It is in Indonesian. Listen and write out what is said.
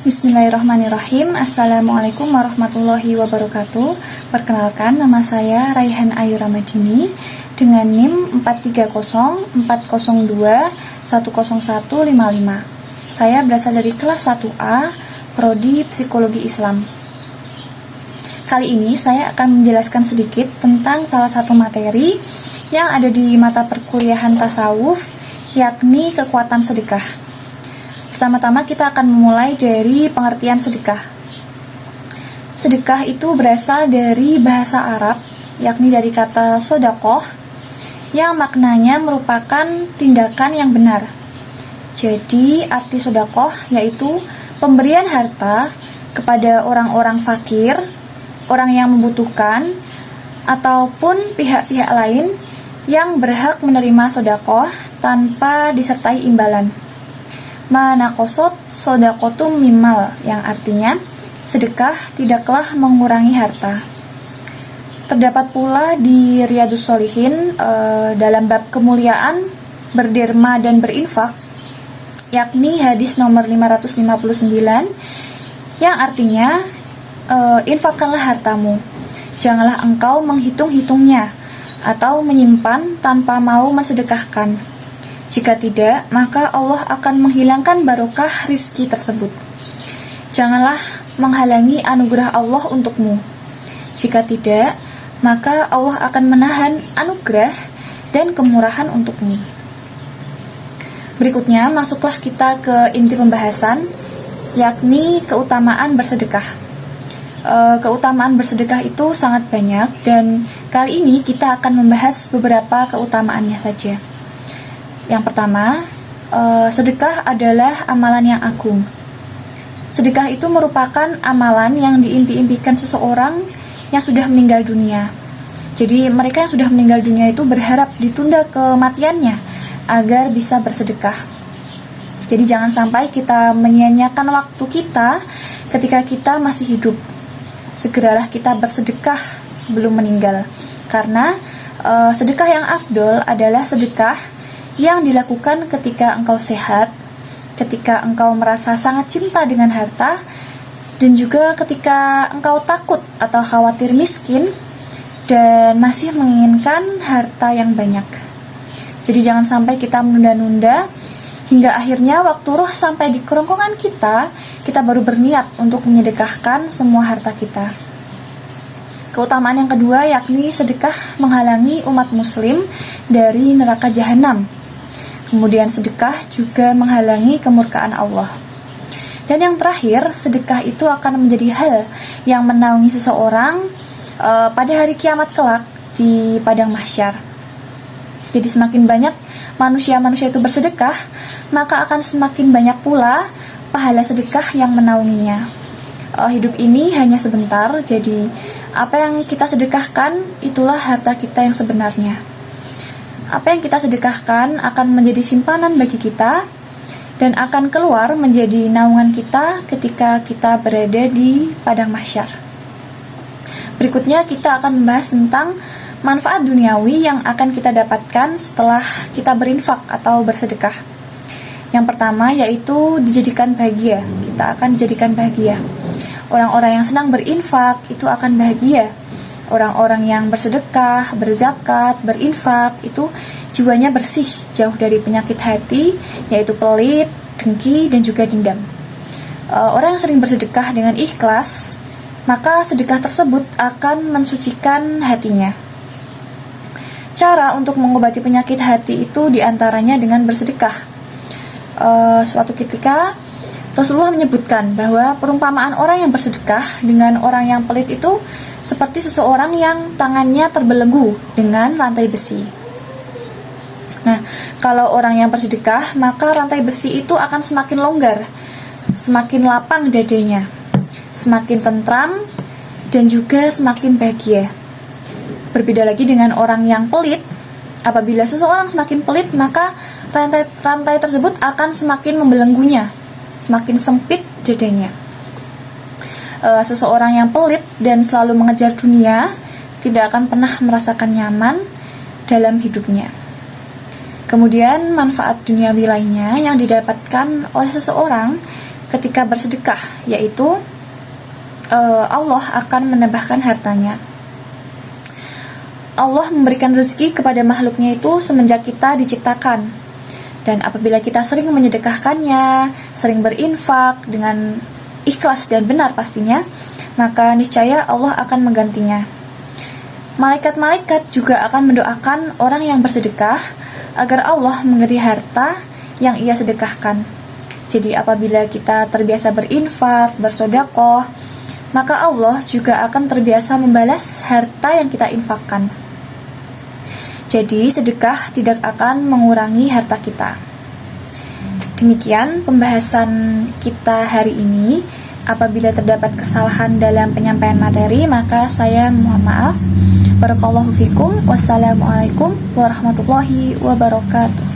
Bismillahirrahmanirrahim. Assalamualaikum warahmatullahi wabarakatuh. Perkenalkan, nama saya Raihan Ayu Ramadini dengan NIM 43040210155. Saya berasal dari kelas 1A, Prodi Psikologi Islam. Kali ini saya akan menjelaskan sedikit tentang salah satu materi yang ada di mata perkuliahan tasawuf, yakni kekuatan sedekah. Pertama-tama kita akan memulai dari pengertian sedekah. Sedekah itu berasal dari bahasa Arab, yakni dari kata sodakoh, yang maknanya merupakan tindakan yang benar. Jadi arti sodakoh yaitu pemberian harta kepada orang-orang fakir, orang yang membutuhkan, ataupun pihak-pihak lain yang berhak menerima sodakoh tanpa disertai imbalan. Manakosot sodakotum mimal, yang artinya sedekah tidaklah mengurangi harta. Terdapat pula di Riyadhus Shalihin dalam bab kemuliaan berderma dan berinfak, yakni hadis nomor 559, yang artinya infakkanlah hartamu, janganlah engkau menghitung-hitungnya atau menyimpan tanpa mau mensedekahkan. Jika tidak, maka Allah akan menghilangkan barokah rizki tersebut. Janganlah menghalangi anugerah Allah untukmu. Jika tidak, maka Allah akan menahan anugerah dan kemurahan untukmu. Berikutnya, masuklah kita ke inti pembahasan, yakni keutamaan bersedekah. Keutamaan bersedekah itu sangat banyak, dan kali ini kita akan membahas beberapa keutamaannya saja. Yang pertama, sedekah adalah amalan yang agung. Sedekah itu merupakan amalan yang diimpi-impikan seseorang yang sudah meninggal dunia. Jadi mereka yang sudah meninggal dunia itu berharap ditunda kematiannya agar bisa bersedekah. Jadi jangan sampai kita menyia-nyiakan waktu kita ketika kita masih hidup. Segeralah kita bersedekah sebelum meninggal. Karena sedekah yang afdol adalah sedekah yang dilakukan ketika engkau sehat, ketika engkau merasa sangat cinta dengan harta, dan juga ketika engkau takut atau khawatir miskin dan masih menginginkan harta yang banyak. Jadi jangan sampai kita menunda-nunda hingga akhirnya waktu roh sampai di kerongkongan kita baru berniat untuk menyedekahkan semua harta kita. Keutamaan yang kedua yakni sedekah menghalangi umat muslim dari neraka jahanam. Kemudian sedekah juga menghalangi kemurkaan Allah. Dan yang terakhir, sedekah itu akan menjadi hal yang menaungi seseorang pada hari kiamat kelak di padang mahsyar. Jadi semakin banyak manusia-manusia itu bersedekah, maka akan semakin banyak pula pahala sedekah yang menaunginya. Hidup ini hanya sebentar, jadi apa yang kita sedekahkan itulah harta kita yang sebenarnya. Apa yang kita sedekahkan akan menjadi simpanan bagi kita dan akan keluar menjadi naungan kita ketika kita berada di padang mahsyar. Berikutnya kita akan membahas tentang manfaat duniawi yang akan kita dapatkan setelah kita berinfak atau bersedekah. Yang pertama yaitu dijadikan bahagia. Kita akan dijadikan bahagia. Orang-orang yang senang berinfak itu akan bahagia. Orang-orang yang bersedekah, berzakat, berinfak itu jiwanya bersih, jauh dari penyakit hati, yaitu pelit, dengki, dan juga dendam. Orang yang sering bersedekah dengan ikhlas, maka sedekah tersebut akan mensucikan hatinya. Cara untuk mengobati penyakit hati itu diantaranya dengan bersedekah. Suatu ketika Rasulullah menyebutkan bahwa perumpamaan orang yang bersedekah dengan orang yang pelit itu seperti seseorang yang tangannya terbelenggu dengan rantai besi. Nah, kalau orang yang bersedekah, maka rantai besi itu akan semakin longgar, semakin lapang dadanya, semakin tentram, dan juga semakin bahagia. Berbeda lagi dengan orang yang pelit. Apabila seseorang semakin pelit, maka rantai tersebut akan semakin membelenggunya, semakin sempit dadanya. Seseorang yang pelit dan selalu mengejar dunia tidak akan pernah merasakan nyaman dalam hidupnya. Kemudian manfaat duniawi lainnya yang didapatkan oleh seseorang ketika bersedekah, yaitu Allah akan menambahkan hartanya. Allah memberikan rezeki kepada makhluknya itu semenjak kita diciptakan. Dan apabila kita sering menyedekahkannya, sering berinfak dengan ikhlas dan benar pastinya, maka niscaya Allah akan menggantinya. Malaikat-malaikat juga akan mendoakan orang yang bersedekah agar Allah memberi harta yang ia sedekahkan. Jadi apabila kita terbiasa berinfak, bersedekah, maka Allah juga akan terbiasa membalas harta yang kita infakkan. Jadi sedekah tidak akan mengurangi harta kita. Demikian pembahasan kita hari ini. Apabila terdapat kesalahan dalam penyampaian materi, maka saya mohon maaf. Barakallahu fikum. Wassalamualaikum warahmatullahi wabarakatuh.